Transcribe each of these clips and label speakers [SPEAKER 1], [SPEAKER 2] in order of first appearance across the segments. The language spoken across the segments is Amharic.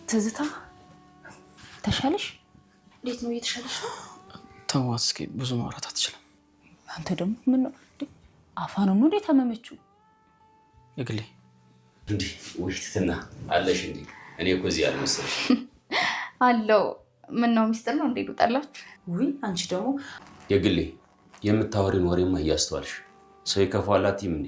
[SPEAKER 1] ትዝታ ተሻለሽ? እንዴት ነው እየተሻለሽ ነው?
[SPEAKER 2] ተዋት እስኪ ብዙ ማውራት አትችልም።
[SPEAKER 1] አንተ ደግሞ ምን ነው አፋኑ ነው እንዴት አመመችው?
[SPEAKER 2] የግሌ
[SPEAKER 3] እንዴ ወይትና አለሽ እንዴ? እኔ እኮ እዚህ አልመሰለሽ
[SPEAKER 4] አለው። ምን ነው ሚስጥር ነው እንዴ ሉጣላችሁ?
[SPEAKER 1] ውይ አንቺ ደግሞ
[SPEAKER 3] የግሌ የምታወሪን ወሬማ እያስተዋልሽ ሰው ይከፋላት እንዴ?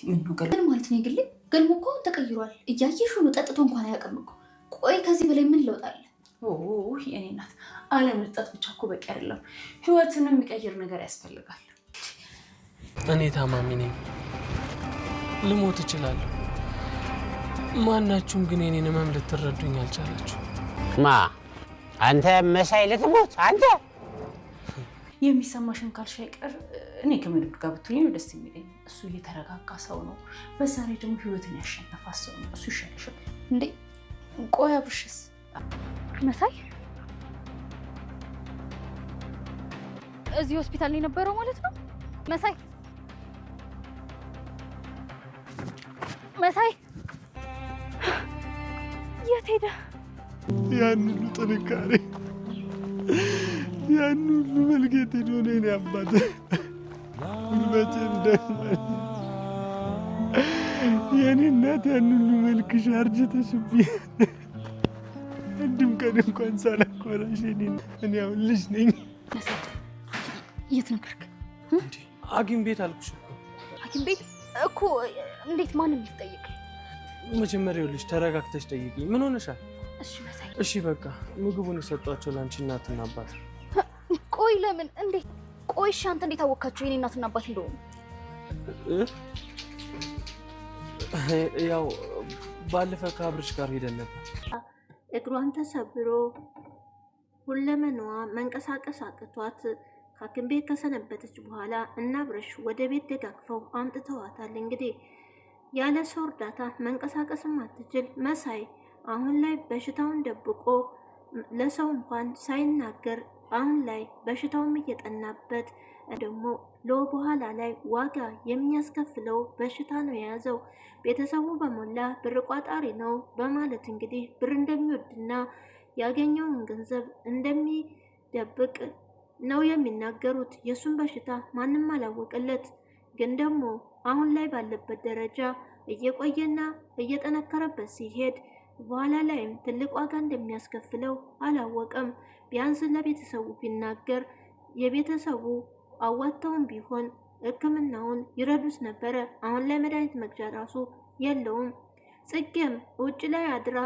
[SPEAKER 1] ምን ነው
[SPEAKER 4] ምን ማለት ነው የግሌ? ገልሞ እኮ ተቀይሯል። እያየሽ ነው ጠጥቶ እንኳን አያውቅም እኮ። ቆይ ከዚህ በላይ ምን ለውጥ አለ?
[SPEAKER 1] ኦህ የኔ እናት አለመጠጥ ብቻ እኮ በቂ አይደለም። ህይወትንም የሚቀይር ነገር ያስፈልጋል።
[SPEAKER 2] እኔ ታማሚ ነኝ፣ ልሞት እችላለሁ። ማናችሁም ግን የኔን ህመም ልትረዱኝ አልቻላችሁ።
[SPEAKER 5] ማ አንተ መሳይ ልትሞት አንተ
[SPEAKER 1] የሚሰማሽን ካልሽ አይቀር እኔ ከመድብ ጋር ብትሆኚ ነው ደስ የሚለኝ። እሱ እየተረጋጋ ሰው ነው። በዛ ላይ ደግሞ ህይወትን ያሸነፈ ሰው ነው። እሱ ይሻልሻል
[SPEAKER 4] እንዴ? ቆይ አብርሽስ? መሳይ እዚህ ሆስፒታል ነው የነበረው ማለት ነው? መሳይ የት ሄደ?
[SPEAKER 6] ያን ሁሉ ጥንካሬ ያን ሁሉ መልጌት ሄዶ ነው የኔ አባት። ጉልበቴ እንደማኝ የኔ እናት ያን ሁሉ መልክሽ አርጅተሽብኝ አንድም ቀን እንኳን ሳላኮራሽ እኔ አሁን ልጅ ነኝ።
[SPEAKER 4] የት ነበርክ?
[SPEAKER 2] ሐኪም ቤት አልኩሽ እኮ።
[SPEAKER 4] ሐኪም ቤት እኮ እንዴት? ማንም ልትጠይቅ?
[SPEAKER 2] መጀመሪያው ልጅ ተረጋግተሽ ጠይቂኝ። ምን ሆነሻል?
[SPEAKER 4] እሺ መሳይ፣
[SPEAKER 2] እሺ በቃ ምግቡን የሰጧቸው ላንቺ እናትና አባት።
[SPEAKER 4] ቆይ ለምን? እንዴት? ቆይ እሺ አንተ እንዴት አወቃቸው የኔ እናትና አባት እንደሆኑ?
[SPEAKER 2] ያው ባለፈ ከአብርሽ ጋር ሄደን ነበር።
[SPEAKER 7] እግሯን ተሰብሮ ሁለመናዋ መንቀሳቀስ አቅቷት ሐኪም ቤት ከሰነበተች በኋላ እና አብርሽ ወደ ቤት ደጋግፈው አምጥተዋታል። እንግዲህ ያለ ሰው እርዳታ መንቀሳቀስም አትችል መሳይ አሁን ላይ በሽታውን ደብቆ ለሰው እንኳን ሳይናገር አሁን ላይ በሽታውም እየጠናበት ደግሞ በኋላ ላይ ዋጋ የሚያስከፍለው በሽታ ነው የያዘው። ቤተሰቡ በሞላ ብር ቋጣሪ ነው በማለት እንግዲህ ብር እንደሚወድና ያገኘውን ገንዘብ እንደሚደብቅ ነው የሚናገሩት። የሱን በሽታ ማንም አላወቀለት። ግን ደግሞ አሁን ላይ ባለበት ደረጃ እየቆየና እየጠነከረበት ሲሄድ በኋላ ላይም ትልቅ ዋጋ እንደሚያስከፍለው አላወቀም። ቢያንስ ለቤተሰቡ ቢናገር የቤተሰቡ አዋጥተውም ቢሆን ሕክምናውን ይረዱስ ነበረ። አሁን ላይ መድኃኒት መግዣ ራሱ የለውም። ጽጌም ውጭ ላይ አድራ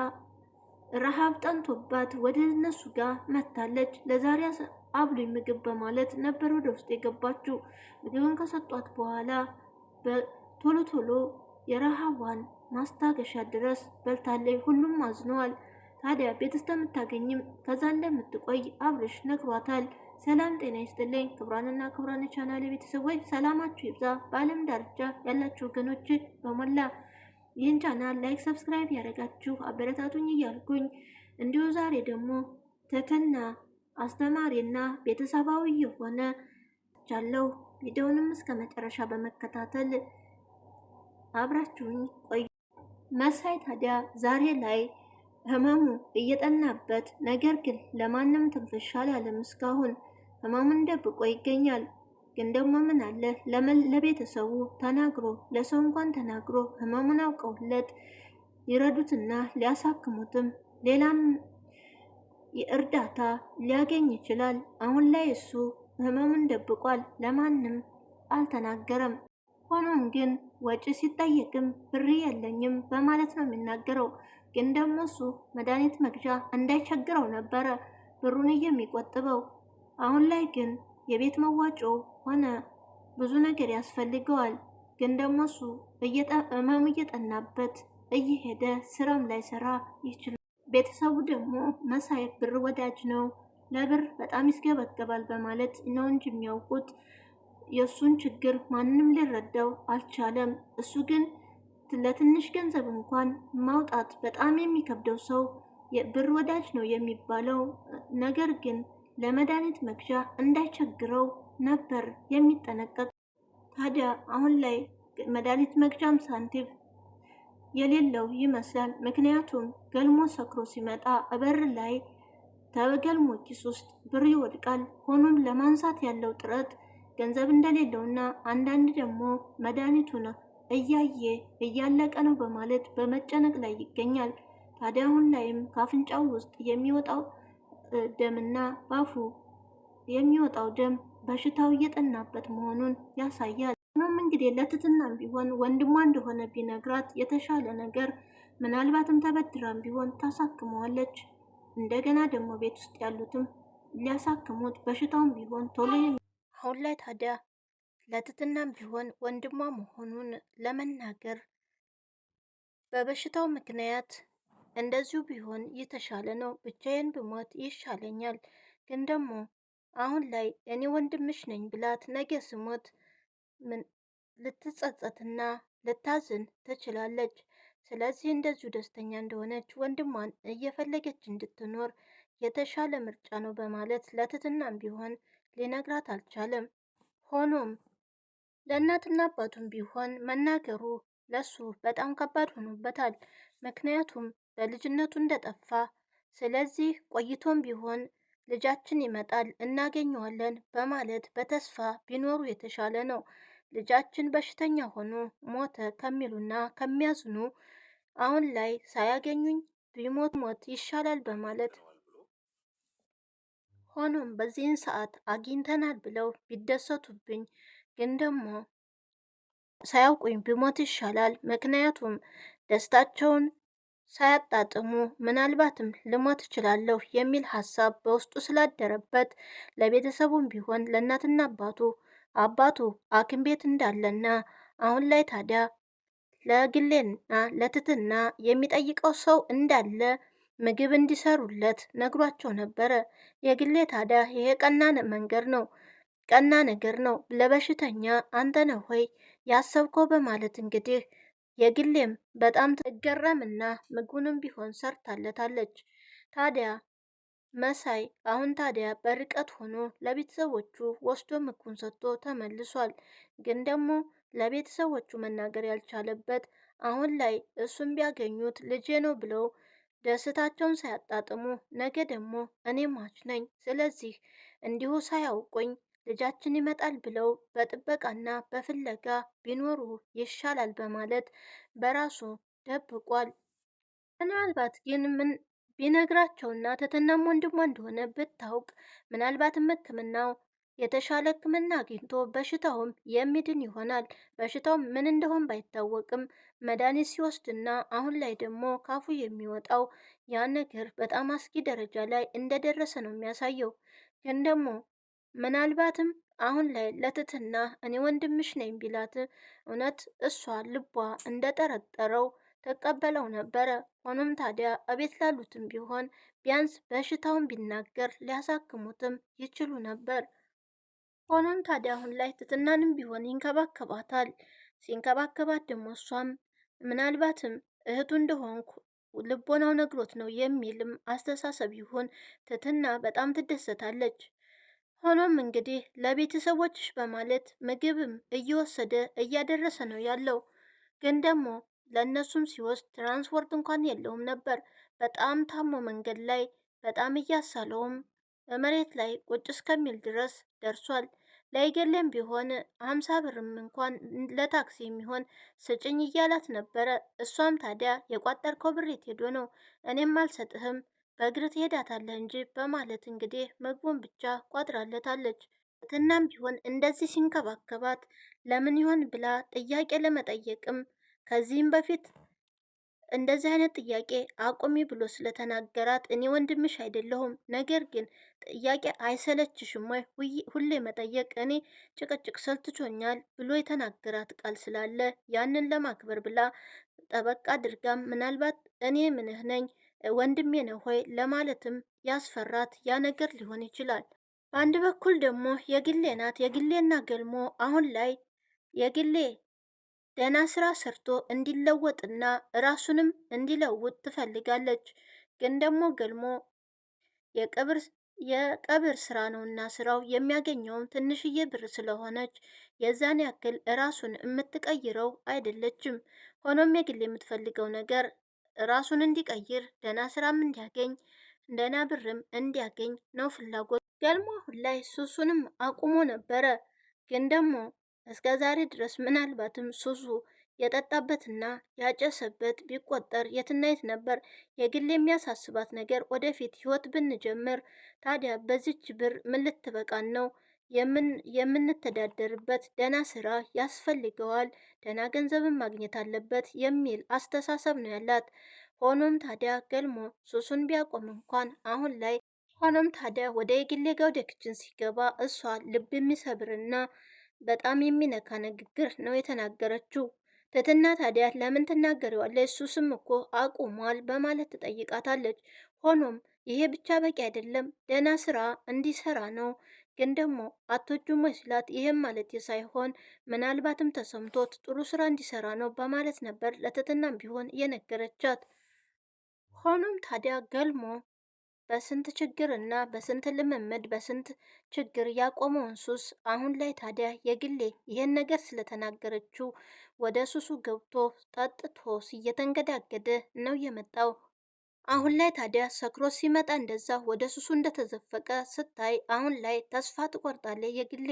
[SPEAKER 7] ረሃብ ጠንቶባት ወደ እነሱ ጋር መታለች። ለዛሬ አብሉኝ ምግብ በማለት ነበር ወደ ውስጥ የገባችው። ምግብን ከሰጧት በኋላ በቶሎ ቶሎ የረሃቧን ማስታገሻ ድረስ በልታለች። ሁሉም አዝነዋል። ታዲያ ቤት እስከምታገኝም ከዛ እንደምትቆይ አብርሽ ነግሯታል። ሰላም ጤና ይስጥልኝ ክብራንና ክብራን ቻናል ቤተሰቦች ሰላማችሁ ይብዛ። በዓለም ዳርቻ ያላችሁ ወገኖች በሞላ ይህን ቻናል ላይክ፣ ሰብስክራይብ ያደረጋችሁ አበረታቱኝ እያልኩኝ እንዲሁ ዛሬ ደግሞ ትህትና አስተማሪና ቤተሰባዊ የሆነ ቻለው ቪዲዮንም እስከ መጨረሻ በመከታተል አብራችሁኝ ቆዩ። መሳይ ታዲያ ዛሬ ላይ ህመሙ እየጠናበት ነገር ግን ለማንም ትንፍሽ አላለም። እስካሁን ህመሙን ደብቆ ይገኛል። ግን ደግሞ ምን አለ ለቤተሰቡ ተናግሮ ለሰው እንኳን ተናግሮ ህመሙን አውቀውለት ሊረዱትና ሊያሳክሙትም ሌላም የእርዳታ ሊያገኝ ይችላል። አሁን ላይ እሱ ህመሙን ደብቋል፣ ለማንም አልተናገረም። ሆኖም ግን ወጪ ሲጠየቅም ብር የለኝም በማለት ነው የሚናገረው። ግን ደግሞ እሱ መድኃኒት መግዣ እንዳይቸግረው ነበረ ብሩን የሚቆጥበው። አሁን ላይ ግን የቤት መዋጮ ሆነ ብዙ ነገር ያስፈልገዋል። ግን ደግሞ እሱ ህመሙ እየጠናበት እየሄደ ስራም ላይ ሰራ ይችላል። ቤተሰቡ ደግሞ መሳይ ብር ወዳጅ ነው፣ ለብር በጣም ይስገበገባል በማለት ነው እንጂ የሚያውቁት የእሱን ችግር ማንም ሊረዳው አልቻለም። እሱ ግን ለትንሽ ገንዘብ እንኳን ማውጣት በጣም የሚከብደው ሰው ብር ወዳጅ ነው የሚባለው። ነገር ግን ለመድኃኒት መግዣ እንዳይቸግረው ነበር የሚጠነቀቅ። ታዲያ አሁን ላይ መድኃኒት መግዣም ሳንቲም የሌለው ይመስላል። ምክንያቱም ገልሞ ሰክሮ ሲመጣ በር ላይ ተገልሞ ኪስ ውስጥ ብር ይወድቃል። ሆኖም ለማንሳት ያለው ጥረት ገንዘብ እንደሌለውና አንዳንድ ደግሞ መድኃኒቱን እያየ እያለቀ ነው በማለት በመጨነቅ ላይ ይገኛል። ታዲያ አሁን ላይም ከአፍንጫው ውስጥ የሚወጣው ደምና ባፉ የሚወጣው ደም በሽታው እየጠናበት መሆኑን ያሳያል። ሆኖም እንግዲህ ለትትናም ቢሆን ወንድሟ እንደሆነ ቢነግራት የተሻለ ነገር ምናልባትም ተበድራም ቢሆን ታሳክመዋለች። እንደገና ደግሞ ቤት ውስጥ ያሉትም ሊያሳክሙት በሽታውም ቢሆን ቶሎ አሁን ላይ ታዲያ ለትትናም ቢሆን ወንድሟ መሆኑን ለመናገር በበሽታው ምክንያት እንደዚሁ ቢሆን የተሻለ ነው፣ ብቻዬን ብሞት ይሻለኛል። ግን ደግሞ አሁን ላይ እኔ ወንድምሽ ነኝ ብላት ነገ ስሞት ልትጸጸትና ልታዝን ትችላለች። ስለዚህ እንደዚሁ ደስተኛ እንደሆነች ወንድሟን እየፈለገች እንድትኖር የተሻለ ምርጫ ነው በማለት ለትትናም ቢሆን ሊነግራት አልቻለም። ሆኖም ለእናትና አባቱም ቢሆን መናገሩ ለሱ በጣም ከባድ ሆኖበታል። ምክንያቱም በልጅነቱ እንደጠፋ፣ ስለዚህ ቆይቶም ቢሆን ልጃችን ይመጣል እናገኘዋለን በማለት በተስፋ ቢኖሩ የተሻለ ነው። ልጃችን በሽተኛ ሆኖ ሞተ ከሚሉና ከሚያዝኑ አሁን ላይ ሳያገኙኝ ቢሞት ሞት ይሻላል በማለት ሆኖም በዚህን ሰዓት አግኝተናል ብለው ቢደሰቱብኝ ግን ደግሞ ሳያውቁኝ ቢሞት ይሻላል። ምክንያቱም ደስታቸውን ሳያጣጥሙ ምናልባትም ልሞት እችላለሁ የሚል ሀሳብ በውስጡ ስላደረበት ለቤተሰቡም ቢሆን ለእናትና አባቱ ሐኪም ቤት እንዳለና አሁን ላይ ታዲያ ለግሌና ለትትና የሚጠይቀው ሰው እንዳለ ምግብ እንዲሰሩለት ነግሯቸው ነበረ። የግሌ ታዲያ ይሄ ቀና ነገር ነው፣ ለበሽተኛ አንተ ነህ ሆይ ያሰብከው በማለት እንግዲህ የግሌም በጣም ትገረምና ምግቡንም ቢሆን ሰርታለታለች። ታዲያ መሳይ አሁን ታዲያ በርቀት ሆኖ ለቤተሰቦቹ ወስዶ ምግቡን ሰጥቶ ተመልሷል። ግን ደግሞ ለቤተሰቦቹ መናገር ያልቻለበት አሁን ላይ እሱም ቢያገኙት ልጄ ነው ብለው ደስታቸውን ሳያጣጥሙ ነገ ደግሞ እኔ ሟች ነኝ፣ ስለዚህ እንዲሁ ሳያውቁኝ ልጃችን ይመጣል ብለው በጥበቃና በፍለጋ ቢኖሩ ይሻላል በማለት በራሱ ደብቋል። ምናልባት ግን ምን ቢነግራቸውና ትትናም ወንድሟ እንደሆነ ብታውቅ ምናልባትም ሕክምናው የተሻለ ሕክምና አግኝቶ በሽታውም የሚድን ይሆናል። በሽታው ምን እንደሆን ባይታወቅም መድኃኒት ሲወስድና አሁን ላይ ደግሞ ካፉ የሚወጣው ያ ነገር በጣም አስጊ ደረጃ ላይ እንደደረሰ ነው የሚያሳየው። ግን ደግሞ ምናልባትም አሁን ላይ ለትትና እኔ ወንድምሽ ነኝ ቢላት እውነት እሷ ልቧ እንደጠረጠረው ተቀበለው ነበረ። ሆኖም ታዲያ እቤት ላሉትም ቢሆን ቢያንስ በሽታውን ቢናገር ሊያሳክሙትም ይችሉ ነበር። ሆኖም ታዲያ አሁን ላይ ትትናንም ቢሆን ይንከባከባታል። ሲንከባከባት ደግሞ እሷም ምናልባትም እህቱ እንደሆንኩ ልቦናው ነግሮት ነው የሚልም አስተሳሰብ ይሁን ትትና በጣም ትደሰታለች። ሆኖም እንግዲህ ለቤተሰቦችሽ በማለት ምግብም እየወሰደ እያደረሰ ነው ያለው። ግን ደግሞ ለእነሱም ሲወስድ ትራንስፖርት እንኳን የለውም ነበር። በጣም ታሞ መንገድ ላይ በጣም እያሳለውም መሬት ላይ ቁጭ እስከሚል ድረስ ደርሷል። ላይገለም ቢሆን 50 ብርም እንኳን ለታክሲ የሚሆን ስጭኝ እያላት ነበረ። እሷም ታዲያ የቋጠርከው ብር የት ሄዶ ነው? እኔም አልሰጥህም በእግር ትሄዳታለህ እንጂ በማለት እንግዲህ ምግቡን ብቻ ቋጥራለታለች። ትናም ቢሆን እንደዚህ ሲንከባከባት ለምን ይሆን ብላ ጥያቄ ለመጠየቅም ከዚህም በፊት እንደዚህ አይነት ጥያቄ አቁሚ ብሎ ስለተናገራት እኔ ወንድምሽ አይደለሁም፣ ነገር ግን ጥያቄ አይሰለችሽም ወይ ሁሌ መጠየቅ? እኔ ጭቅጭቅ ሰልችቶኛል ብሎ የተናገራት ቃል ስላለ ያንን ለማክበር ብላ ጠበቃ አድርጋም ምናልባት እኔ ምንህ ነኝ ወንድሜ ነው ሆይ ለማለትም ያስፈራት ያ ነገር ሊሆን ይችላል። በአንድ በኩል ደግሞ የግሌ ናት። የግሌና ገልሞ አሁን ላይ የግሌ ደህና ስራ ሰርቶ እንዲለወጥና ራሱንም እንዲለውጥ ትፈልጋለች። ግን ደግሞ ገልሞ የቀብር ስራ ነውና ስራው የሚያገኘውም ትንሽዬ ብር ስለሆነች የዛን ያክል ራሱን የምትቀይረው አይደለችም። ሆኖም የግል የምትፈልገው ነገር ራሱን እንዲቀይር፣ ደህና ስራም እንዲያገኝ፣ ደህና ብርም እንዲያገኝ ነው ፍላጎት። ገልሞ አሁን ላይ ሱሱንም አቁሞ ነበረ። ግን ደግሞ እስከ ዛሬ ድረስ ምናልባትም ሱሱ የጠጣበትና ያጨሰበት ቢቆጠር የትና የት ነበር። የግል የሚያሳስባት ነገር ወደፊት ህይወት ብንጀምር ታዲያ በዚች ብር ምን ልትበቃን ነው? የምንተዳደርበት ደህና ስራ ያስፈልገዋል፣ ደህና ገንዘብን ማግኘት አለበት የሚል አስተሳሰብ ነው ያላት። ሆኖም ታዲያ ገልሞ ሱሱን ቢያቆም እንኳን አሁን ላይ ሆኖም ታዲያ ወደ የግሌ ጋ ወደ ክችን ሲገባ እሷ ልብ የሚሰብርና በጣም የሚነካ ንግግር ነው የተናገረችው። ትትና ታዲያ ለምን ትናገሪዋለች? ሱስም እኮ አቁሟል በማለት ትጠይቃታለች። ሆኖም ይሄ ብቻ በቂ አይደለም፣ ደህና ስራ እንዲሰራ ነው። ግን ደግሞ አቶጁም መስላት ይሄም ማለት ሳይሆን ምናልባትም ተሰምቶት ጥሩ ስራ እንዲሰራ ነው በማለት ነበር ለትትናም ቢሆን የነገረቻት። ሆኖም ታዲያ ገልሞ በስንት ችግር እና በስንት ልምምድ በስንት ችግር ያቆመውን ሱስ አሁን ላይ ታዲያ የግሌ ይህን ነገር ስለተናገረችው ወደ ሱሱ ገብቶ ጠጥቶ እየተንገዳገደ ነው የመጣው። አሁን ላይ ታዲያ ሰክሮ ሲመጣ እንደዛ ወደ ሱሱ እንደተዘፈቀ ስታይ አሁን ላይ ተስፋ ትቆርጣለች የግሌ።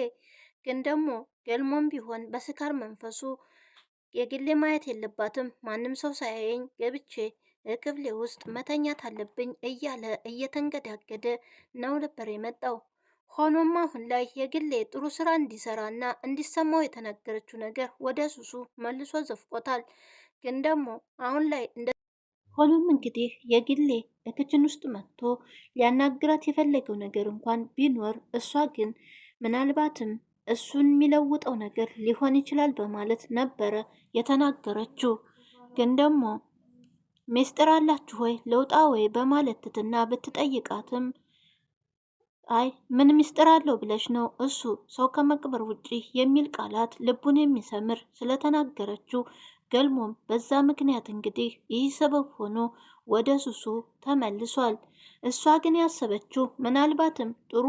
[SPEAKER 7] ግን ደግሞ ገልሞም ቢሆን በስካር መንፈሱ የግሌ ማየት የለባትም፣ ማንም ሰው ሳያየኝ ገብቼ ክፍሌ ውስጥ መተኛት አለብኝ እያለ እየተንገዳገደ ነው ነበር የመጣው። ሆኖም አሁን ላይ የግሌ ጥሩ ስራ እንዲሰራና እንዲሰማው የተናገረችው ነገር ወደ ሱሱ መልሶ ዘፍቆታል። ግን ደግሞ አሁን ላይ ሆኖም እንግዲህ የግሌ በክችን ውስጥ መጥቶ ሊያናግራት የፈለገው ነገር እንኳን ቢኖር እሷ ግን ምናልባትም እሱን የሚለውጠው ነገር ሊሆን ይችላል በማለት ነበረ የተናገረችው። ግን ደግሞ ሚስጥር አላችሁ ወይ ለውጣ ወይ በማለት ትትና ብትጠይቃትም አይ ምን ሚስጥር አለው ብለሽ ነው? እሱ ሰው ከመቅበር ውጪ የሚል ቃላት ልቡን የሚሰምር ስለተናገረችው ገልሞም በዛ ምክንያት እንግዲህ ይህ ሰበብ ሆኖ ወደ ሱሱ ተመልሷል። እሷ ግን ያሰበችው ምናልባትም ጥሩ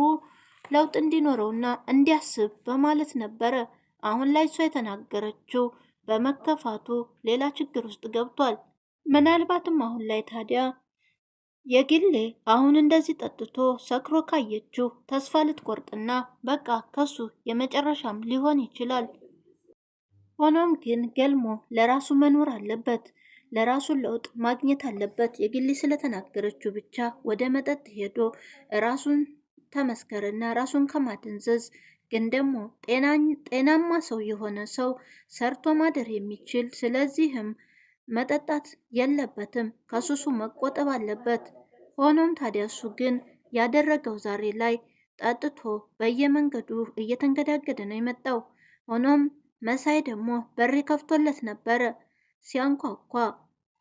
[SPEAKER 7] ለውጥ እንዲኖረውና እንዲያስብ በማለት ነበረ። አሁን ላይ እሷ የተናገረችው በመከፋቱ ሌላ ችግር ውስጥ ገብቷል። ምናልባትም አሁን ላይ ታዲያ የግሌ አሁን እንደዚህ ጠጥቶ ሰክሮ ካየችው ተስፋ ልትቆርጥና በቃ ከሱ የመጨረሻም ሊሆን ይችላል። ሆኖም ግን ገልሞ ለራሱ መኖር አለበት፣ ለራሱ ለውጥ ማግኘት አለበት። የግሌ ስለተናገረችው ብቻ ወደ መጠጥ ሄዶ ራሱን ተመስከርና ራሱን ከማደንዘዝ ግን ደግሞ ጤናማ ሰው የሆነ ሰው ሰርቶ ማደር የሚችል ስለዚህም መጠጣት የለበትም፣ ከሱሱ መቆጠብ አለበት። ሆኖም ታዲያ እሱ ግን ያደረገው ዛሬ ላይ ጠጥቶ በየመንገዱ እየተንገዳገደ ነው የመጣው። ሆኖም መሳይ ደግሞ በር ከፍቶለት ነበረ ሲያንኳኳ።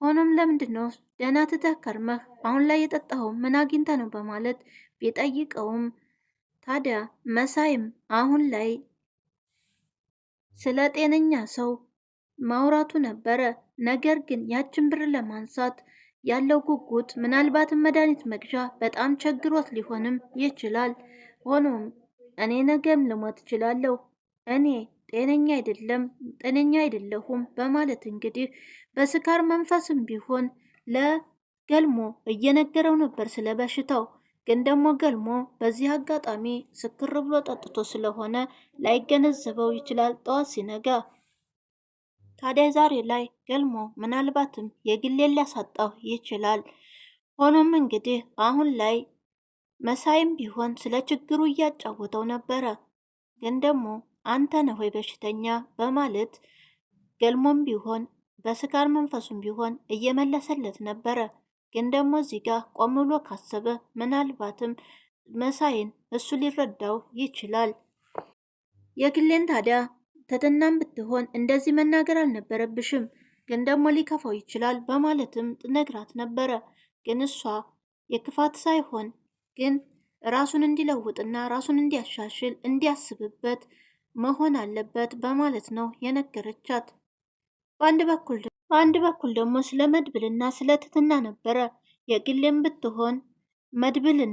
[SPEAKER 7] ሆኖም ለምንድን ነው ደህና ትተህ ከርመህ አሁን ላይ የጠጣኸው ምን አግኝተህ ነው በማለት ቢጠይቀውም ታዲያ መሳይም አሁን ላይ ስለ ጤነኛ ሰው ማውራቱ ነበረ። ነገር ግን ያችን ብር ለማንሳት ያለው ጉጉት ምናልባትም መድኃኒት መግዣ በጣም ቸግሮት ሊሆንም ይችላል። ሆኖም እኔ ነገም ልሞት እችላለሁ፣ እኔ ጤነኛ አይደለሁም በማለት እንግዲህ በስካር መንፈስም ቢሆን ለገልሞ እየነገረው ነበር ስለ በሽታው። ግን ደግሞ ገልሞ በዚህ አጋጣሚ ስክር ብሎ ጠጥቶ ስለሆነ ላይገነዘበው ይችላል ጠዋት ሲነጋ። ታዲያ ዛሬ ላይ ገልሞ ምናልባትም የግሌን ሊያሳጣው ይችላል። ሆኖም እንግዲህ አሁን ላይ መሳይም ቢሆን ስለ ችግሩ እያጫወተው ነበረ። ግን ደግሞ አንተ ነህ ወይ በሽተኛ በማለት ገልሞም ቢሆን በስካር መንፈሱም ቢሆን እየመለሰለት ነበረ። ግን ደግሞ እዚህ ጋር ቆም ብሎ ካሰበ ምናልባትም መሳይን እሱ ሊረዳው ይችላል። የግሌን ታዲያ ትትናም ብትሆን እንደዚህ መናገር አልነበረብሽም፣ ግን ደግሞ ሊከፋው ይችላል በማለትም ነግራት ነበረ። ግን እሷ የክፋት ሳይሆን ግን ራሱን እንዲለውጥና ራሱን እንዲያሻሽል እንዲያስብበት መሆን አለበት በማለት ነው የነገረቻት። በአንድ በኩል ደግሞ ስለ መድብልና ስለ ትትና ነበረ። የግሌም ብትሆን መድብልን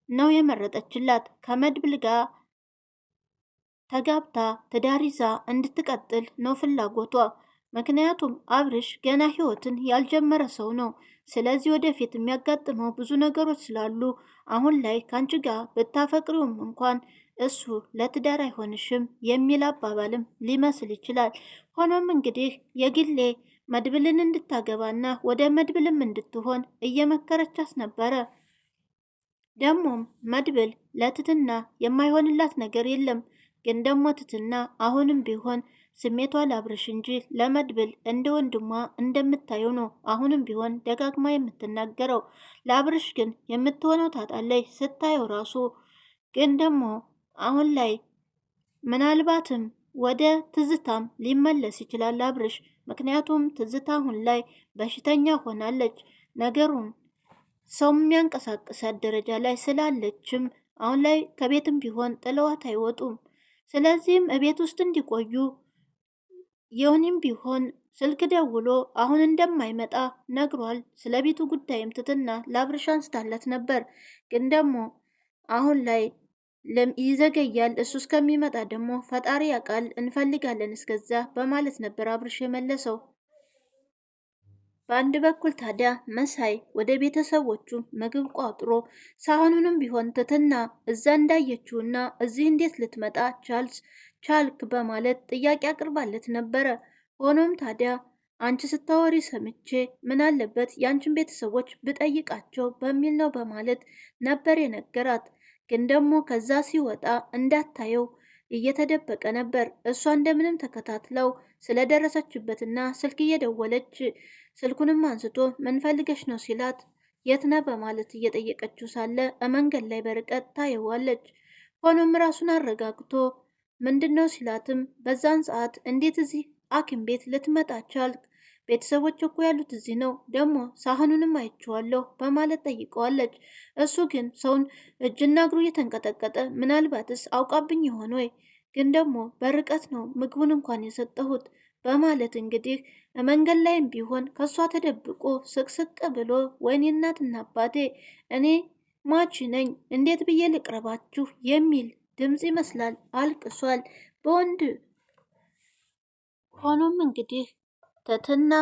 [SPEAKER 7] ነው የመረጠችላት። ከመድብል ጋር ተጋብታ ትዳር ይዛ እንድትቀጥል ነው ፍላጎቷ። ምክንያቱም አብርሽ ገና ህይወትን ያልጀመረ ሰው ነው። ስለዚህ ወደፊት የሚያጋጥመው ብዙ ነገሮች ስላሉ አሁን ላይ ከአንቺ ጋር ብታፈቅሪውም እንኳን እሱ ለትዳር አይሆንሽም የሚል አባባልም ሊመስል ይችላል። ሆኖም እንግዲህ የግሌ መድብልን እንድታገባና ወደ መድብልም እንድትሆን እየመከረቻት ነበረ። ደግሞም መድብል ለትትና የማይሆንላት ነገር የለም። ግን ደግሞ ትትና አሁንም ቢሆን ስሜቷ ለአብርሽ እንጂ ለመድብል እንደ ወንድሟ እንደምታየው ነው አሁንም ቢሆን ደጋግማ የምትናገረው። ለአብርሽ ግን የምትሆነው ታጣለች ስታየው ራሱ። ግን ደግሞ አሁን ላይ ምናልባትም ወደ ትዝታም ሊመለስ ይችላል አብርሽ። ምክንያቱም ትዝታ አሁን ላይ በሽተኛ ሆናለች። ነገሩን ሰው የሚያንቀሳቅሳት ደረጃ ላይ ስላለችም አሁን ላይ ከቤትም ቢሆን ጥለዋት አይወጡም። ስለዚህም እቤት ውስጥ እንዲቆዩ ይሁንም ቢሆን ስልክ ደውሎ አሁን እንደማይመጣ ነግሯል። ስለ ቤቱ ጉዳይም ትትና ለአብርሽ አንስታለት ነበር። ግን ደግሞ አሁን ላይ ይዘገያል፣ እሱ እስከሚመጣ ደግሞ ፈጣሪ ያውቃል፣ እንፈልጋለን እስከዛ በማለት ነበር አብርሽ የመለሰው። በአንድ በኩል ታዲያ መሳይ ወደ ቤተሰቦቹ ምግብ ቋጥሮ ሳህኑንም ቢሆን ትትና እዛ እንዳየችውና እዚህ እንዴት ልትመጣ ቻልክ በማለት ጥያቄ አቅርባለት ነበረ። ሆኖም ታዲያ አንቺ ስታወሪ ሰምቼ ምን አለበት የአንቺን ቤተሰቦች ብጠይቃቸው በሚል ነው በማለት ነበር የነገራት። ግን ደግሞ ከዛ ሲወጣ እንዳታየው እየተደበቀ ነበር። እሷ እንደምንም ተከታትለው ስለደረሰችበትና ስልክ እየደወለች ስልኩንም አንስቶ ምን ፈልገሽ ነው ሲላት የት ነህ በማለት እየጠየቀችው ሳለ መንገድ ላይ በርቀት ታየዋለች። ሆኖም ራሱን አረጋግቶ ምንድነው ሲላትም በዛን ሰዓት እንዴት እዚህ ሐኪም ቤት ልትመጣ ቻልክ? ቤተሰቦች እኮ ያሉት እዚህ ነው፣ ደግሞ ሳህኑንም አይቼዋለሁ በማለት ጠይቀዋለች። እሱ ግን ሰውን እጅና እግሩ እየተንቀጠቀጠ ምናልባትስ አውቃብኝ ይሆን ወይ? ግን ደግሞ በርቀት ነው ምግቡን እንኳን የሰጠሁት በማለት እንግዲህ መንገድ ላይም ቢሆን ከሷ ተደብቆ ስቅስቅ ብሎ ወይኔ እናትና አባቴ እኔ ማች ነኝ እንዴት ብዬ ልቅረባችሁ የሚል ድምፅ ይመስላል አልቅሷል በወንድ። ሆኖም እንግዲህ ትትና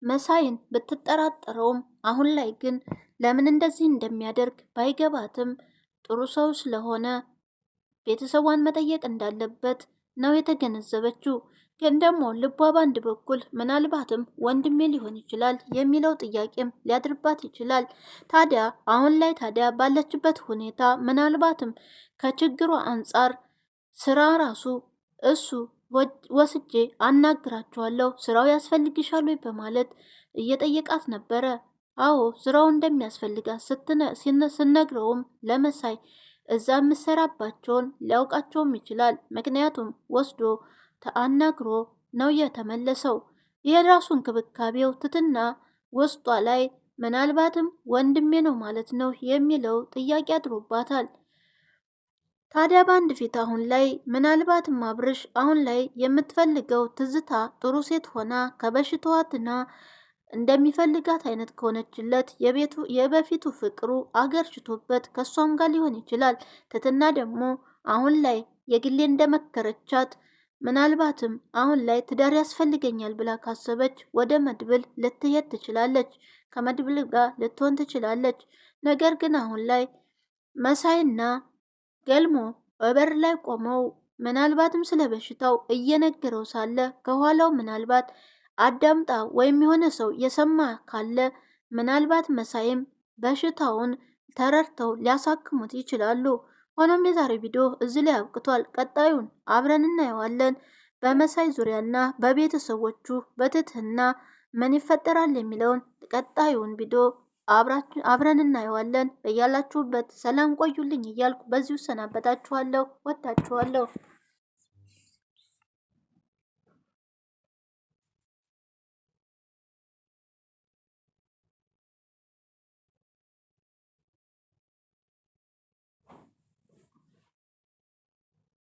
[SPEAKER 7] መሳይን ብትጠራጠረውም አሁን ላይ ግን ለምን እንደዚህ እንደሚያደርግ ባይገባትም ጥሩ ሰው ስለሆነ ቤተሰቧን መጠየቅ እንዳለበት ነው የተገነዘበችው። ግን ደግሞ ልቧ በአንድ በኩል ምናልባትም ወንድሜ ሊሆን ይችላል የሚለው ጥያቄም ሊያድርባት ይችላል። ታዲያ አሁን ላይ ታዲያ ባለችበት ሁኔታ ምናልባትም ከችግሯ አንጻር ስራ ራሱ እሱ ወስጄ አናግራቸዋለሁ ስራው ያስፈልግሻል ወይ በማለት እየጠየቃት ነበረ። አዎ ስራው እንደሚያስፈልጋት ስነግረውም ለመሳይ እዛ የምሰራባቸውን ሊያውቃቸውም ይችላል። ምክንያቱም ወስዶ ተአናግሮ ነው የተመለሰው። የራሱ እንክብካቤው ትትና ውስጧ ላይ ምናልባትም ወንድሜ ነው ማለት ነው የሚለው ጥያቄ አድሮባታል። ታዲያ በአንድ ፊት አሁን ላይ ምናልባትም አብርሽ አሁን ላይ የምትፈልገው ትዝታ ጥሩ ሴት ሆና ከበሽታዋትና እንደሚፈልጋት አይነት ከሆነችለት የበፊቱ ፍቅሩ አገርሽቶበት ከሷም ጋር ሊሆን ይችላል። ትትና ደግሞ አሁን ላይ የግሌ እንደመከረቻት ምናልባትም አሁን ላይ ትዳር ያስፈልገኛል ብላ ካሰበች ወደ መድብል ልትሄድ ትችላለች፣ ከመድብል ጋር ልትሆን ትችላለች። ነገር ግን አሁን ላይ መሳይና ገልሞ በበር ላይ ቆመው ምናልባትም ስለ በሽታው እየነገረው ሳለ ከኋላው ምናልባት አዳምጣ ወይም የሆነ ሰው የሰማ ካለ ምናልባት መሳይም በሽታውን ተረድተው ሊያሳክሙት ይችላሉ። ሆኖም የዛሬ ቪዲዮ እዚህ ላይ አብቅቷል። ቀጣዩን አብረን እናየዋለን። በመሳይ ዙሪያና በቤተሰቦቹ በትህትና ምን ይፈጠራል የሚለውን ቀጣዩን ቪዲዮ አብረን እናየዋለን። በያላችሁበት ሰላም ቆዩልኝ እያልኩ በዚሁ ሰናበታችኋለሁ። ወዳችኋለሁ።